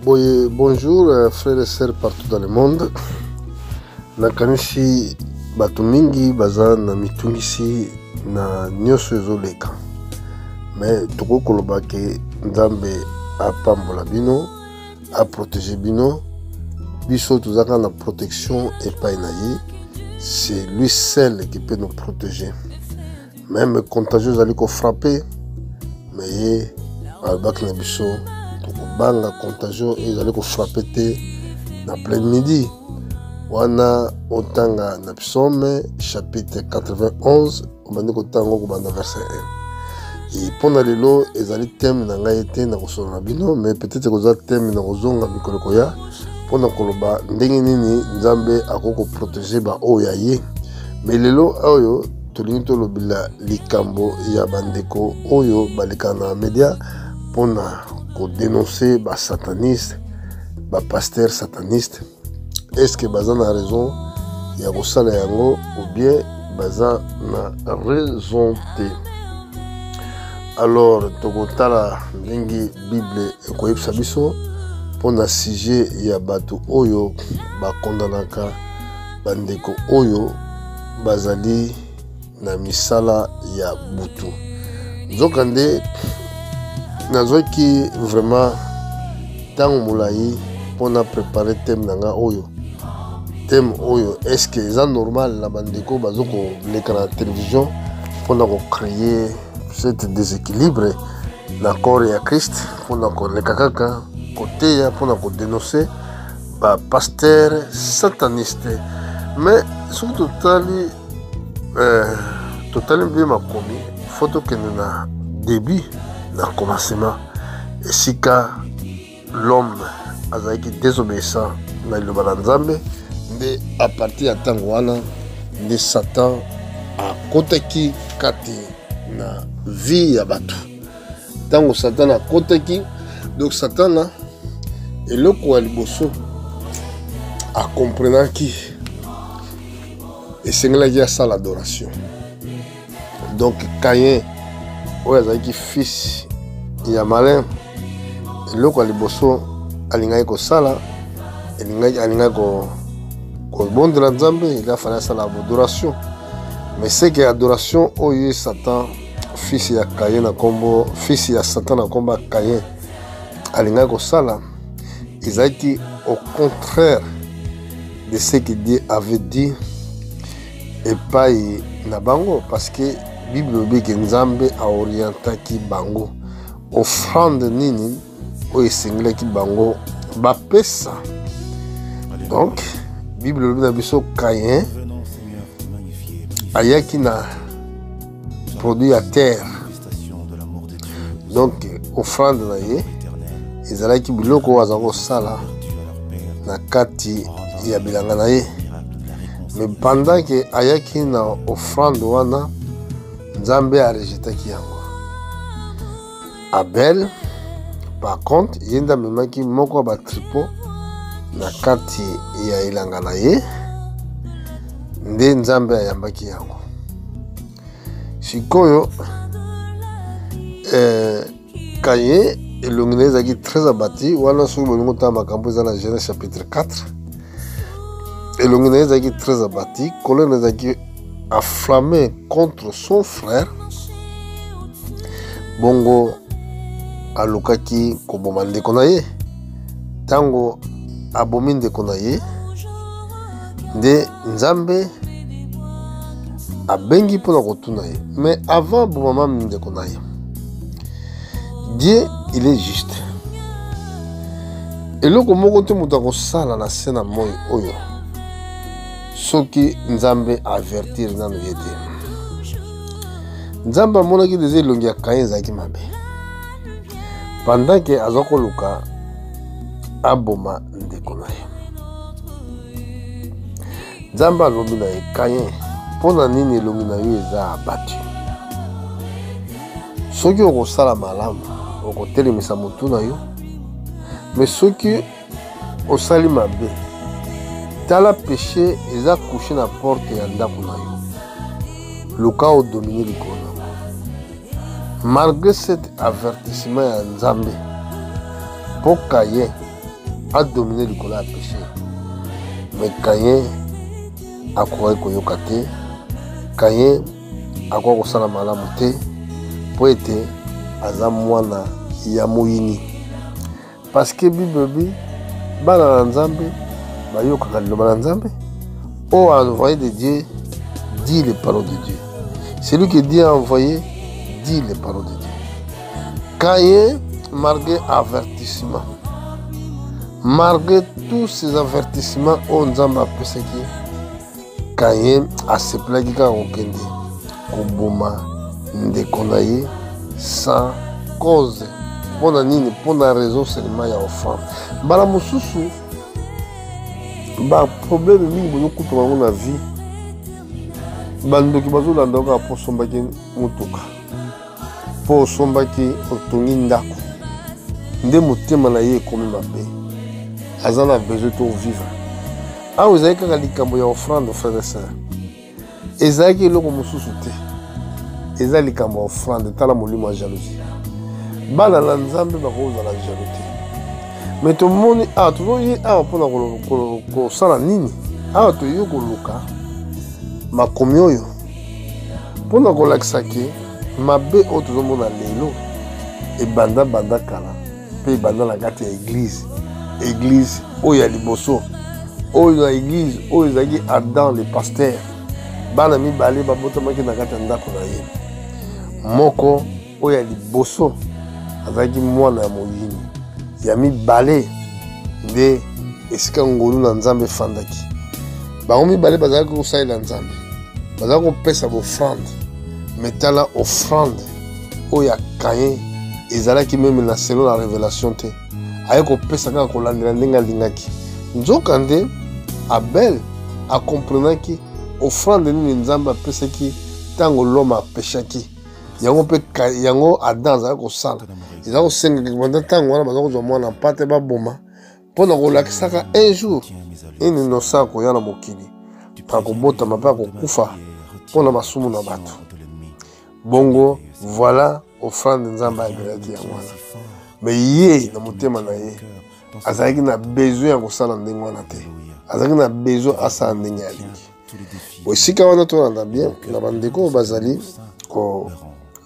Bonjour frères et sœurs partout dans le monde. Nakanisi bato mingi baza na mitungisi na nyonso ezoleka. Mais toko koloba ke Nzambe apambola bino, a protéger bino. Biso tozaka na protection epai na ye. C'est lui seul qui peut nous protéger. Même contagieux ali ko frapper, mais ye albak na biso banga contagion ezali ko frapper te na plein midi. Wana otanga na psaume chapitre 91 obandi kotanga kobanda verset 1. Et pona lelo ezali thème na ngai te na kosolo na bino, mais peut-être koza thème na kozonga mikolo koya pona koloba ndenge nini Nzambe akoko protéger ba oyo ye. Mais lelo oyo tolingi tolobila likambo ya bandeko oyo baleka na media pona ko dénoncer ba sataniste, ba pasteur sataniste. Est-ce que baza na raison ya kosala yango ou bien baza na raison te? Alors tokotala ndenge Bible ekoyebisa biso pona sujet ya bato oyo bakondanaka bandeko oyo bazali na misala ya butu. Nzokande nazoki vraiment tango molai pona préparer thème nanga oyo. Thème oyo est-ce que c'est normal la bandeko bazoko leka na télévision pona ko créer cet déséquilibre na corps ya Christ pona ko leka kaka côté ya pona ko dénoncer ba pasteur sataniste. Mais surtout totalement bien makomi photo que na début na commencement et si ka l'homme azaki désobéissant na liloba na Nzambe nde à partir ya ntango wana nde Satan akotaki kati na vie ya bato. Ntango Satan akotaki, donc Satan na eloko ya liboso akomprenaki esengelaki asala adoration. Donc Caïn oyo azalaki fils ya malin, eloko ya liboso alingaki kosala alingaki kobondela Nzambe, il a fallu asala adoration. Mais c'est que adoration oyo Satan fils ya Caïn na kombo fils ya Satan na kombo Caïn alingaki kosala ezalaki au contraire de ce que Dieu avait dit epai na bango, parce que Bible obi ke Nzambe a orientaki bango offrande nini oyo esengelaki bango bapesa. Donc Bible obi na biso Caïn ayaki na produit à terre, donc offrande na ye ezalaki biloko oyo aza kosala na kati ya bilanga na ye. Mais pendant que ayaki na offrande wana Nzambe a rejetaki yango. Abel par contre yenda memaki moko ba tripo na kati ya ilanga na ye nde Nzambe ayambaki yango. Sikoyo Caïn elongi na ezalaki très abattu wana soki bolingo tala makambo eza na Genèse chapitre 4. Elongi na ezalaki très abattu, colère na ezalaki afflammé contre son frère. Bongo alukaki koboma ndeko na ye. Tango abomi ndeko na ye nde Nzambe abengi mpona kotuna ye. Mais avant bomama ndeko na ye, Dieu il est juste. Eloko moko te moto akosala na se na moi oyo soki Nzambe avertir nano ye te. Nzambe amonaki deja elongi ya Caïn ezalaki mabe. Pendant que azokoluka aboma ndeko na ye, Nzambe alobi na ye Caïn, mpona nini elongi na yo eza abattu? Soki okosala malamu okotelemisa motu na yo, mais soki osali mabe tala péché eza couché na porte ya ndako na yo, luka odomine likolo. Malgré cet avertissement ya Nzambe, pour Caïn a dominé le colère à péché. Mais Caïn a croyé qu'on y Caïn a croyé qu'on s'en a mal à monter pour être Azamwana Yamouni. Parce que Bible, Bana Nzambe, Bayoka Kalobana Nzambe, oh, a envoyé de Dieu, dit les paroles de Dieu. Celui que Dieu a envoyé, dit les paroles de Dieu. Caïn, malgré avertissement, malgré tous ces avertissements, on Nzambe a pensé que Caïn a se plaqué quand on kende, Koboma, Ndekonaye, sans cause. Pour la raison seulement, il y a offrande. Bala Moussousou, problème mingi beaucoup dans la vie. Bandoki bazo landoka pour sombaki mutuka. Pour sombaki otongi ndako. Nde motema na ye komi mabe. Azana besoin de vivre. Ah, vous avez kaka likambo ya offrande frères et sœurs. Ezaki loko mosusu te. Eza likambo offrande tala molimo ya jalousie. Bana na Nzambe bakoza la jalousie. Mais tout le monde a toujours eu un peu de sala nini. A to yo koluka makomi oyo. Pona kolakisa ke mabe o to mona lelo e banda kala pe banda la kati ya église. Église oyo ya liboso. Oyo na église oyo zaki Adam le pasteur. Bana mibale babotamaki na kati ya ndako na ye. Moko oyo ya liboso azaki mwana ya moyini. Ya mibale nde esika ngolu na Nzambe fandaki. Bango mibale bazalaki kosalela Nzambe. Bazalaki kopesa offrande. Metala offrande oyo ya Caïn ezalaki meme na selon la révélation te. Aye kopesa kaka kolandela ndenge alingaki. Nzoka nde Abel akomprenaki offrande nini Nzambe apesaki ntango l'homme apeshaki. Yango pe yango Adam azalaki kosala. Ils ont 5 ans, ils ont pas de boma. Pendant qu'on l'a un jour, un innocent qui a la mokili. Quand on bota ma part, on koufa. Pendant ma soumou na bato. Bongo, voilà, offrande Nzamba Ibrahim. Mais yé, dans mon thème, azaki na besoin de ça dans le monde. Azaki na besoin à ça dans le monde. Bon, si quand on a bien, la bande de Bazali,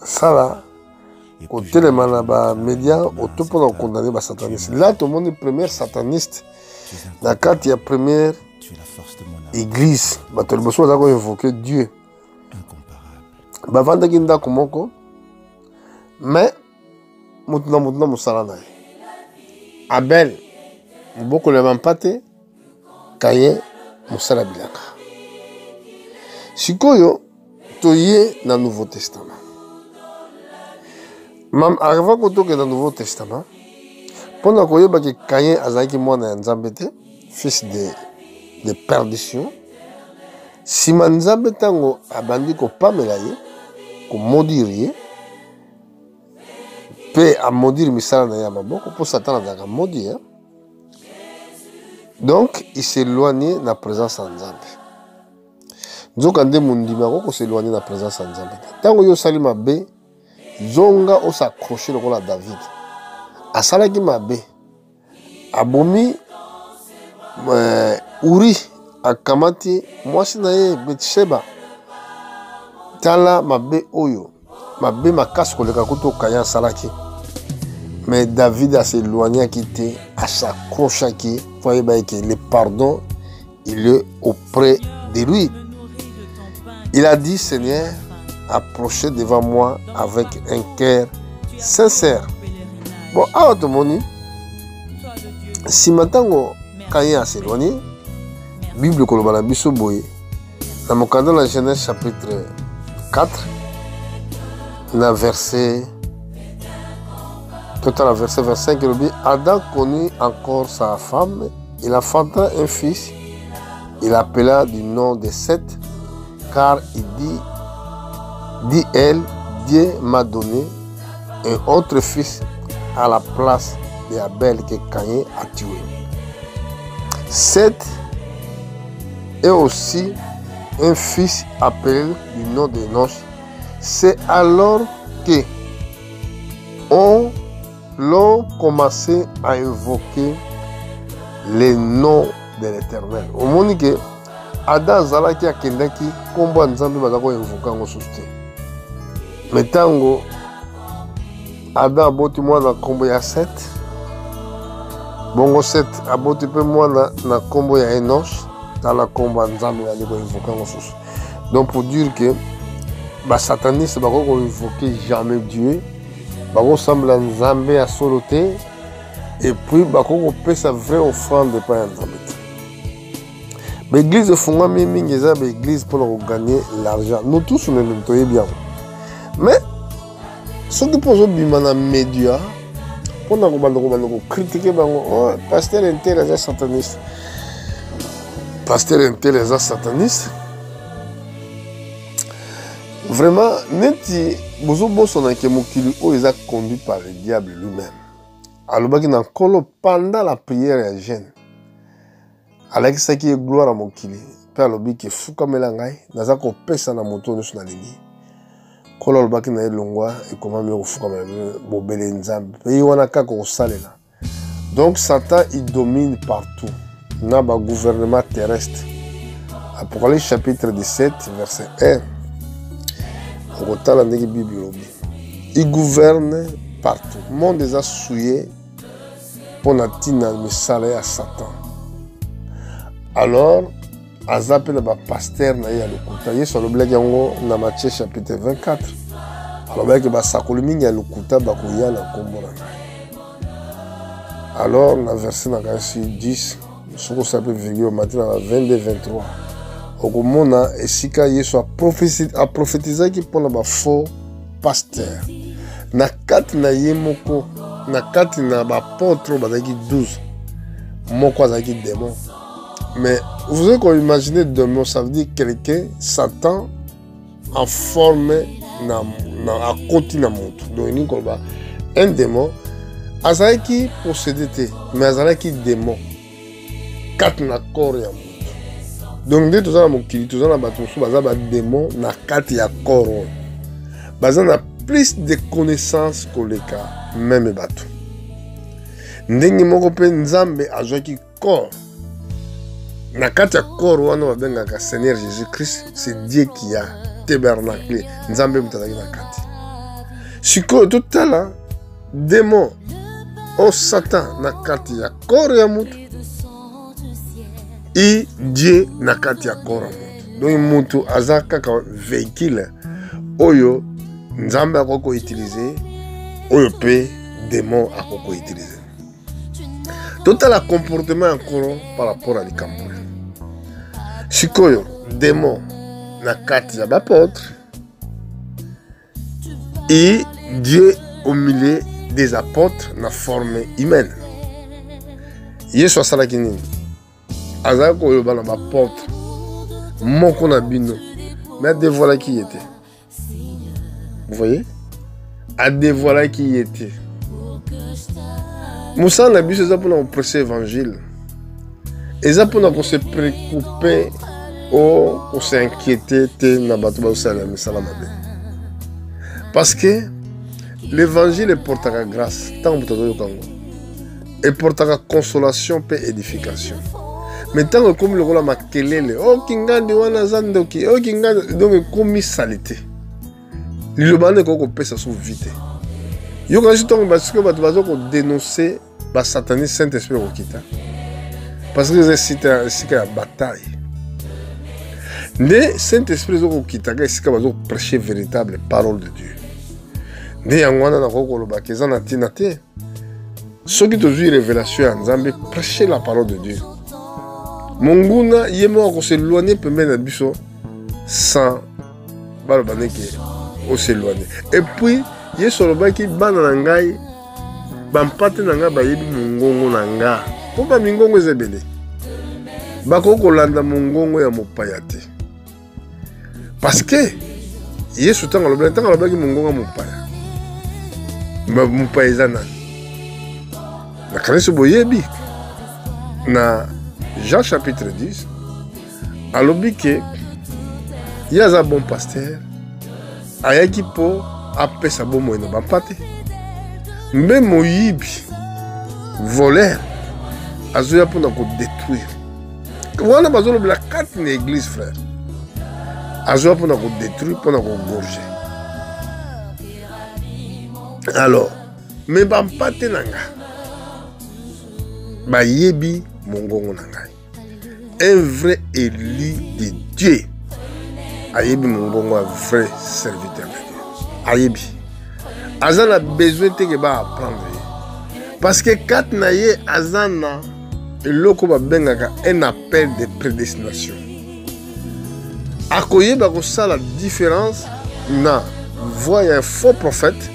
ça là. Au téléman ba média auto pour condamner ba sataniste. Là tout le monde est premier sataniste. Dans quatre il y a première église. Ba tout le monde a invoqué Dieu. Ba vanda kinda komoko. Mais mutna musala na. Abel beaucoup le mampate Caïn musala bilaka. Sikoyo toye na Nouveau Testament. Même avant qu'on toque dans le Nouveau Testament, pendant qu'on y a Caïn azaki mwana Nzambe te, fils de perdition, si Nzambe tango abandi ko pamela ye, ko maudire ye, pe a maudire misala na ya maboko pour Satan azaka maudire. Donc il s'éloignait de la présence de Nzambe. Nzoka nde mundima ko s'éloigner de la présence de Nzambe. Tango yo sali mabe zonga o s'accrocher le rôle à David. Asalaki mabe. Abomi Uri akamati mwasi na ye Betsheba. Tala mabe oyo. Mabe makasi koleka kuto Caïn salaki. Mais David a s'éloigné à quitter, à s'accrocher qui, voyez bien que le pardon, il est auprès de lui. Il a dit, Seigneur, approchez devant moi avec un cœur sincère. Bon, à tout le monde, si maintenant Caïn a s'éloigné, Bible kolobana biso boye, dans mon cadre la Genèse chapitre 4, dans verset total verset 25, il dit Adam connut encore sa femme, il enfanta un fils, il l'appela du nom de Seth, car il dit elle, Dieu m'a donné un autre fils à la place d'Abel que Caïn a tué. Seth est aussi un fils appelé du nom de Noch. C'est alors que l'on commençait à invoquer le nom de l'Éternel. Au moment que Adam zalaki akendaki kombo nzambe bazako invoka ngo suste. Metango Adam aboti mwana kombo ya Seth. Bongo Seth aboti pe mwana na kombo ya Enoch. Tala kombo nzambe bazako invoka ngo suste. Donc pour dire que les satanistes ne vont invoquer jamais Dieu, ils vont sembler Nzambe à soloté, et puis ils vont payer sa vraie offrande de pain Nzambe. L'église de Fonga Miming est une église pour gagner l'argent. Nous tous, nous le bien. Mais, ce qui pose les médias, pour critiquer, oh, pasteur intel est sataniste. Pasteur intel est sataniste. Vraiment, neti bozo boso na ke mokili o eza conduit par le diable lui-même. Alobaki na kolo pendant la prière ya jeûne. Alaki saki gloire à mokili. Pe alobi ke fuka melangai naza ko pesa na moto nyonso na lingi. Kolo alobaki na elongwa e komami ko fuka melangai bobele nzambe. Pe wana kaka ko salela. Donc Satan il domine partout. Na ba gouvernement terrestre. Apocalypse chapitre 17 verset 1. Il gouverne partout. Le monde est souillé pour natina le salaire à Satan. Alors, Azapé le pasteur na ya lokuta. Yesu le blague yango na Matthieu chapitre 24. Alors blague ba sakolumi ya lokuta ba koya la kombona. Alors, na verset na kansi 10, soko sape virgule matin na 22 23. Okomona esika Yesu a prophétisé qui pour na faux pasteur. Na kati na yemoko, na kati na ba apôtre bazaki 12. Moko azaki démon. Mais vous avez imaginé démon, ça veut dire quelqu'un, Satan en forme à côté na moto. Donc ni kolba un démon azaki possédé mais azaki démon. Kati na corps ya moto. Donc, dès que tu as un démon, na kati ya corps. Bazan a plus de connaissances que les cas, même bateau. Ndenge moko pe nzambe azwaki corps. Na kati ya corps wana babengaka Seigneur Jésus-Christ, c'est Dieu qui a tabernacle. Nzambe mutazaki na kati. Sikoyo totala démon o Satan na kati ya corps ya mutu. Et Dieu n'a qu'à t'y accorder. Donc, mutu azaka ka véhicule. Oyo, nzambe a koko utilisé. Oyo pe, démon a koko utilisé. Total a comportement encore par rapport à l'Ikamboule. Sikoyo, démon n'a qu'à t'y apôtre. Et Dieu au milieu des apôtres na forme humaine. Yesu asala kinini. Azako yoba na apôtre moko na bino mais dévoilé qui il était. Vous voyez, a dévoilé qui il était. Moussa na biso za pour prêcher évangile et ça pour se préoccuper ou s'inquiéter na bato ba salama salama. Parce que l'évangile porte la grâce tant que vous avez et porte la consolation et édification. Mais tant que comme le rôle ma kelele, oh kingandi wana zandoki, oh kingandi donc comme salité. Le bande ko pesa sous vite. Yo quand je tombe parce que bato bazo ko dénoncer ba satanisme Saint-Esprit au kita. Parce que c'est la bataille. Ne Saint-Esprit au kita ga sika bazo prêcher véritable parole de Dieu. Ne yangwana na ko loba kezana tinate. Ceux qui te jouent révélation Nzambe prêcher la parole de Dieu. Monguna yemo ko s'éloigner peut mettre biso sans balobaneke o s'éloigner. Et puis yeso lobaki bana na ngai bampate na ngai bayebi mongongo na nga. Po ba mingongo ezebele. Bako kolanda mongongo ya mopaya te. Parce que yeso tanga lobaki mongongo mopaya. Mopaya ezana. Na kanisi boyebi na Jean chapitre 10, alobi que il y a un bon pasteur, ayaki po apesa bomo ina bampate. Même moyibi, voleur, azoya mpona kodétruire wana bazolobela kati na église frère azoya mpona kodétruire mpona kogorge. Alors me bampate na nga bayebi mongongo na ngai. Un vrai élu de Dieu ayebi mongongo, un vrai serviteur de Dieu ayebi azana besoin te ke ba apprendre parce que kat na ye azana eloko babengaka un appel de prédestination. Akoyeba kosala différence na voix ya un faux prophète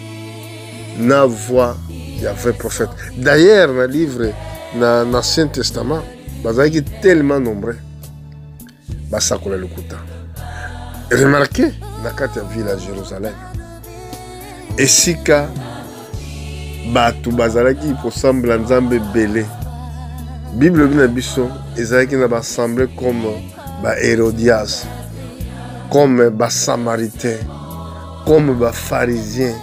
na voix ya vrai prophète. D'ailleurs na livre na l'Ancien Testament bazalaki tellement nombreux basakola lokuta. Remarquez na kati ya ville à Jérusalem esika batu bazalaki kosambela nzambe belé. Bible bina biso ezalaki na bassemblée comme ba Hérodias, comme ba Samaritains, comme ba Pharisiens,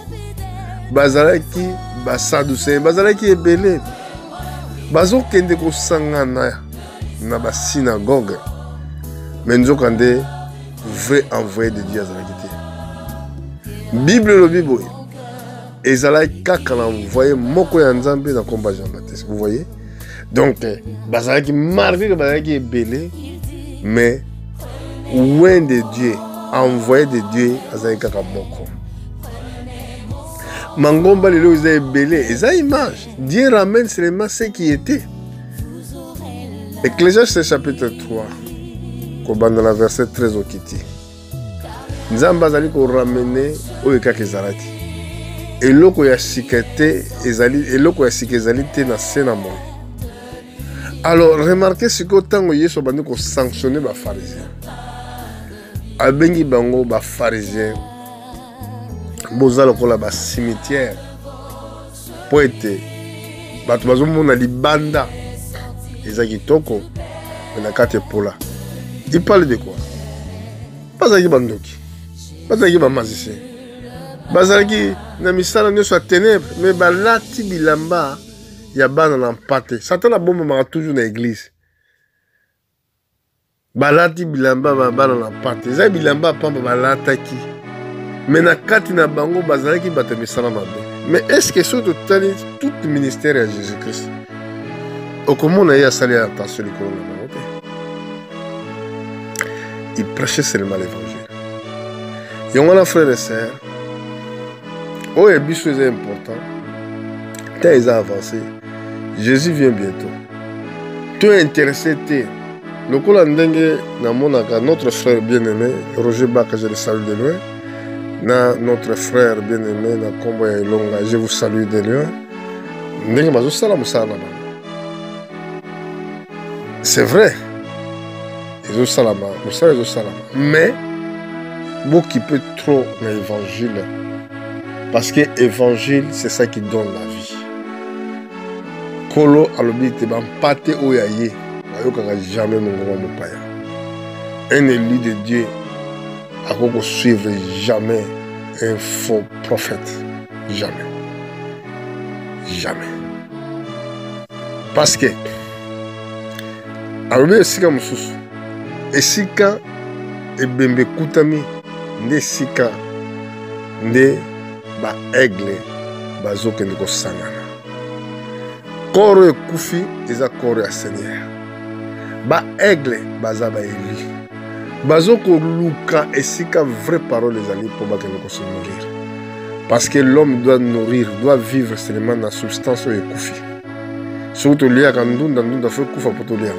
bazalaki ba Sadducéens, bazalaki ebele. Bazokende kosangana na ba synagogue. Mais nzokande vrai envoyé de Dieu azalaki te. Bible lobi boye ezalaki kaka na envoyé moko ya Nzambe na komba Jean-Baptiste. Vous voyez? Donc bazalaki marqué que bazalaki ebele, mais loin de Dieu, envoyé de Dieu azalaki kaka moko. Mangomba lelo eza ebele, eza image. Dieu ramène seulement ce qui était. Ecclésiaste chapitre 3, kobanda na verset 13 okiti. Nzambe azali ko ramener oyo kaka ezalaki. Eloko ya sikete ezali, eloko ya sikete ezali te na se na moi. Alors remarquez ce que tango Yesu bandi ko sanctionner ba pharisiens. Abengi bango ba pharisiens. Boza lokola ba cimetière. Poete bato bazomona libanda eza kitoko na kati pola. Il parle de quoi? Bazaki bandoki. Bazaki ba magicien. Bazaki na misala nyoso ya ténèbres, mais balati bilamba ya bana na mpate. Satan a bomba maka toujours na église. Balati bilamba ba bana na mpate. Eza bilamba pamba balataki. Mais na kati na bango bazalaki bata misala mabe. Mais est-ce que surtout tout ministère à Jésus-Christ au comment on a salé attention le corona? Il prêchait seulement l'évangile. Et on a frères et sœurs. Oh, et bien c'est important. Quand ils ont avancé, Jésus vient bientôt. Tu es intéressé, le Kolandenge, notre frère bien-aimé, Roger Baka, je le salue de loin. Notre frère bien-aimé, je vous salue de loin. C'est vrai. Mais, beaucoup qui peut trop l'évangile. Parce que l'évangile, c'est ça qui donne la vie. Kolo alobi te ban pate oyaye, ayokaka jamais mon grand paya. Un élu de Dieu a qu'on suivre jamais un faux prophète. Jamais. Jamais. Parce que alobi esika mususu. Esika ebembe kutami nde esika nde ba aigle bazokende kosangana. Koro ekufi eza koro ya Seigneur. Ba aigle baza ba eli. Bazoko luka esika vraie parole ezali pour bakende ko se nourrir. Parce que l'homme doit nourrir, doit vivre seulement dans la substance ekufi. Surtout liya kandunda ndunda fe kufa poto liya.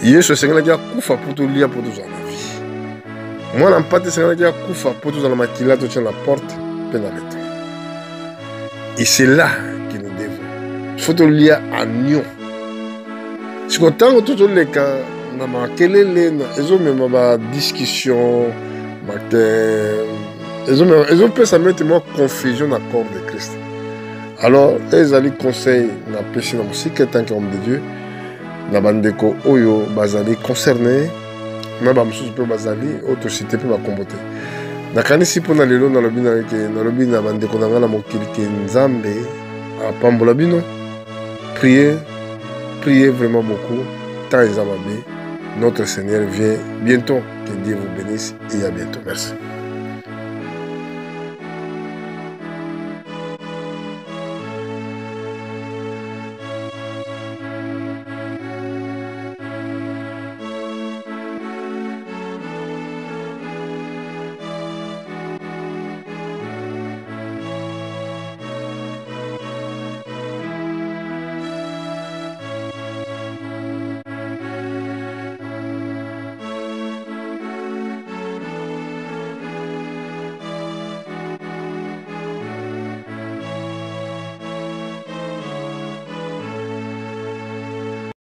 Yesu sengela kia kufa poto liya poto za la vie. Moi n'empate sengela kia kufa poto za la makila to la porte pe na leto. Et c'est là que nous devons. Faut lire à Nyon. Si on tente tout le cas, na makelele na ezo même ba discussion, ezo peut ça mettre moi confusion dans le corps de Christ. Alors, les alliés conseillent na péché na musique tant qu'homme de Dieu, na bandeko oyo bazali concerné, na ba mususu pe bazali autocité pe ba comboter. Nakanisi mpona lelo nalobi na bandeko na nga na mokili ke Nzambe apambola bino. Priez priez vraiment beaucoup. Tant et Notre Seigneur vient bientôt. Que Dieu vous bénisse et à bientôt. Merci.